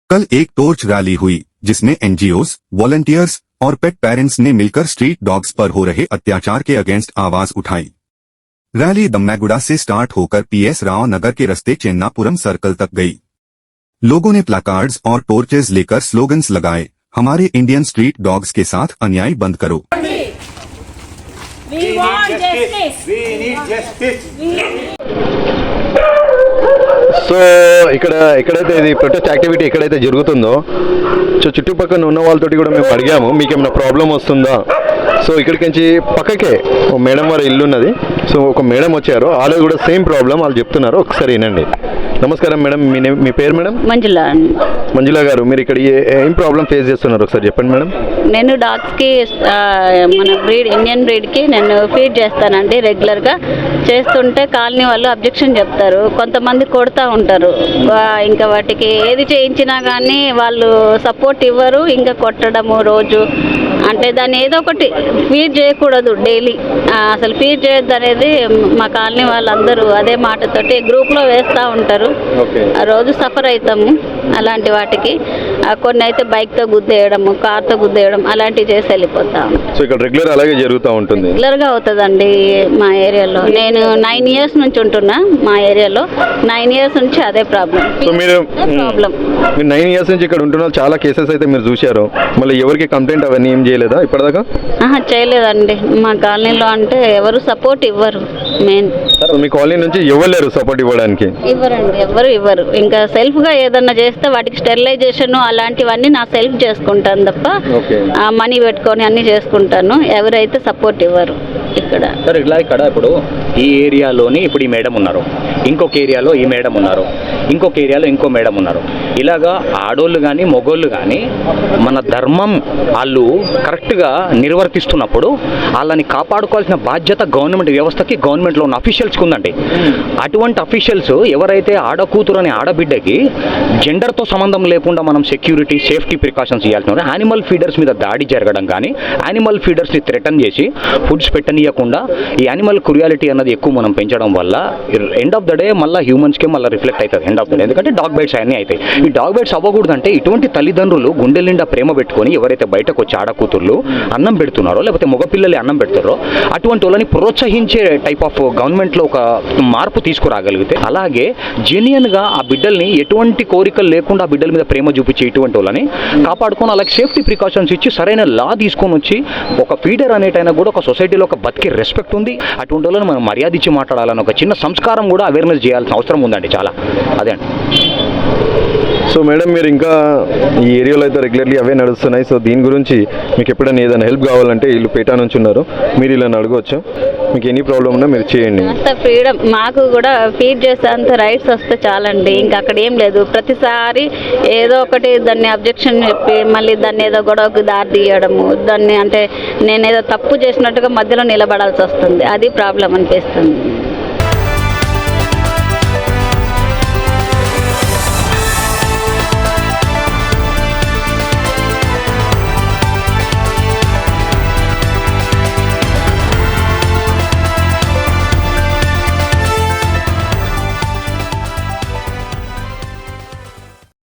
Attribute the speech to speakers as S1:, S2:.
S1: कल एक torch rally हुई जिसमें एनजीओज, वॉलंटियर्स और पेट पेरेंट्स ने मिलकर स्ट्रीट डॉग्स पर हो रहे अत्याचार के अगेंस्ट आवाज उठाई। रैली दम्मेगुड़ा से स्टार्ट होकर पीएस राव नगर के रास्ते चेन्नापुरम सर्कल तक गई। लोगों ने प्लाकार्ड्स और टॉर्चेस लेकर स्लोगन्स लगाए, हमारे इंडियन स्ट्रीट डॉग्स के साथ अन्याय बंद करो।
S2: We want justice. We need justice.
S3: So ఎక్కడైతే ఇది ప్రొటెస్ట్ యాక్టివిటీ ఎక్కడైతే జరుగుతుందో సో చుట్టుపక్కల ఉన్న వాళ్ళతోటి కూడా మేము అడిగాము మీకు ఏమైనా ప్రాబ్లం వస్తుందా. సో ఇక్కడికి నుంచి పక్కకే మేడం వారి ఇల్లు ఉన్నది. సో ఒక మేడం వచ్చారు, వాళ్ళు కూడా సేమ్ ప్రాబ్లం వాళ్ళు చెప్తున్నారు. ఒకసారి వినండి. నమస్కారం మేడం, మీ పేరు మేడం? మంజుల గారు, మీరు ఇక్కడ ఏం ప్రాబ్లం ఫేస్ చేస్తున్నారు ఒకసారి చెప్పండి మేడం.
S4: నేను డాగ్స్కి మన ఇండియన్ బ్రీడ్కి నేను ఫీడ్ చేస్తానండి. రెగ్యులర్గా చేస్తుంటే కాలనీ వాళ్ళు అబ్జెక్షన్ చెప్తారు, కొంతమంది కొడుతూ ఉంటారు. ఇంకా వాటికి ఏది చేయించినా కానీ వాళ్ళు సపోర్ట్ ఇవ్వరు. ఇంకా కొట్టడము రోజు అంటే దాన్ని ఏదో ఒకటి ఫీడ్ చేయకూడదు డైలీ, అసలు ఫీడ్ చేయొద్దు అనేది మా కాలనీ వాళ్ళందరూ అదే మాటతోటి గ్రూప్లో వేస్తూ ఉంటారు. ఆ రోజు సఫర్ అవుతాము అలాంటి వాటికి. కొన్ని అయితే బైక్తో గుద్దేయడము, కార్తో గుద్దేయడం అలాంటివి చేసి వెళ్ళిపోతాము.
S3: సో ఇక్కడ రెగ్యులర్ అలాగే జరుగుతూ ఉంటుంది?
S4: రెగ్యులర్గా అవుతుందండి మా ఏరియాలో. నేను 9 years నుంచి ఉంటున్నా మా ఏరియాలో. 9 years నుంచి అదే ప్రాబ్లం.
S3: సో మీరు 9 years నుంచి ఇక్కడ ఉంటున్నారు, చాలా కేసెస్ అయితే మీరు చూశారు. మళ్ళీ ఎవరికి కంప్లైంట్ అవన్నీ ఏం చేయలేదా ఇప్పటిదాకా?
S4: చేయలేదండి. మా కాలనీలో అంటే ఎవరు సపోర్ట్ ఇవ్వరు. మెయిన్
S3: మీ కాలనీ నుంచి ఎవరు లేరు సపోర్ట్ ఇవ్వడానికి?
S4: ఇవ్వరండి, ఎవరు ఇవ్వరు. ఇంకా సెల్ఫ్గా ఏదన్నా చేస్తే వాటికి స్టెరిలైజేషన్ అలాంటివన్నీ నా సెల్ఫ్ చేసుకుంటాను తప్ప మనీ పెట్టుకొని అన్నీ చేసుకుంటాను. ఎవరైతే సపోర్ట్ ఇవ్వరు ఇక్కడ.
S5: సార్ ఇక్కడ ఇప్పుడు ఈ ఏరియాలోని ఇప్పుడు ఈ మేడం ఉన్నారు, ఇంకొక ఏరియాలో ఈ మేడం ఉన్నారు, ఇంకొక ఏరియాలో ఇంకో మేడం ఉన్నారు. ఇలాగా ఆడోళ్ళు కానీ మగోళ్ళు కానీ మన ధర్మం వాళ్ళు కరెక్ట్గా నిర్వర్తిస్తున్నప్పుడు వాళ్ళని కాపాడుకోవాల్సిన బాధ్యత గవర్నమెంట్ వ్యవస్థకి, గవర్నమెంట్లో ఉన్న అఫీషియల్స్కి ఉందండి. అటువంటి అఫీషియల్స్ ఎవరైతే ఆడకూతురు అనే ఆడబిడ్డకి జెండర్తో సంబంధం లేకుండా మనం సెక్యూరిటీ, సేఫ్టీ ప్రికాషన్స్ ఇవ్వాల్సిన యానిమల్ ఫీడర్స్ మీద దాడి జరగడం కానీ, యానిమల్ ఫీడర్స్ని థ్రెటన్ చేసి ఫుడ్స్ పెట్టనీయకుండా ఈ యానిమల్ క్రుయాలిటీ అన్నది ఎక్కువ మనం పెంచడం వల్ల ఎండ్ ఆఫ్ ద డే మళ్ళీ హ్యూమన్స్కే మళ్ళీ రిఫ్లెక్ట్ అవుతుంది ఎండ్ ఆఫ్ ద డే. ఎందుకంటే డాగ్ బైట్స్ అన్నీ అవుతాయి. ఈ డాగ్ బైట్స్ అవ్వకూడదంటే ఇటువంటి తల్లిదండ్రులు గుండెల నిండా ప్రేమ పెట్టుకొని ఎవరైతే బయటకు వచ్చి ఆడకూతుర్లు అన్నం పెడుతున్నారో లేకపోతే మగపిల్లలు అన్నం పెడతారో అటువంటి వాళ్ళని ప్రోత్సహించే టైప్ ఆఫ్ గవర్నమెంట్లో ఒక మార్పు తీసుకురాగలిగితే, అలాగే జెన్యున్గా ఆ బిడ్డల్ని ఎటువంటి కోరికలు లేకుండా ఆ బిడ్డల మీద ప్రేమ చూపించే ఇటువంటి వాళ్ళని కాపాడుకొని అలాగే సేఫ్టీ ప్రికాషన్స్ ఇచ్చి సరైన లా తీసుకొని వచ్చి ఒక ఫీడర్ అనేటైనా కూడా ఒక సొసైటీలో ఒక బతికే రెస్పెక్ట్ ఉంది. అటువంటి వాళ్ళని మనం మర్యాద ఇచ్చి మాట్లాడాలని ఒక చిన్న సంస్కారం కూడా అవేర్నెస్ చేయాల్సిన అవసరం ఉందండి చాలా. అదే అండి.
S3: సో మేడం, మీరు ఇంకా ఈ ఏరియాలో అయితే రెగ్యులర్లీ అవే నడుస్తున్నాయి. సో దీని గురించి మీకు ఎప్పుడైనా ఏదైనా హెల్ప్ కావాలంటే వీళ్ళు పేటా నుంచి ఉన్నారు, మీరు ఇలా అడగవచ్చు. మీకు ఎనీ ప్రాబ్లం ఉన్నా మీరు చేయండి.
S4: ఫ్రీడమ్ మాకు కూడా ఫీడ్ చేసేంత రైట్స్ వస్తే చాలండి. ఇంకా అక్కడ ఏం లేదు. ప్రతిసారి ఏదో ఒకటి దాన్ని అబ్జెక్షన్ చెప్పి మళ్ళీ దాన్ని ఏదో గొడవకు దారి తీయడము, దాన్ని అంటే నేనేదో తప్పు చేసినట్టుగా మధ్యలో నిలబడాల్సి వస్తుంది. అది ప్రాబ్లం అనిపిస్తుంది.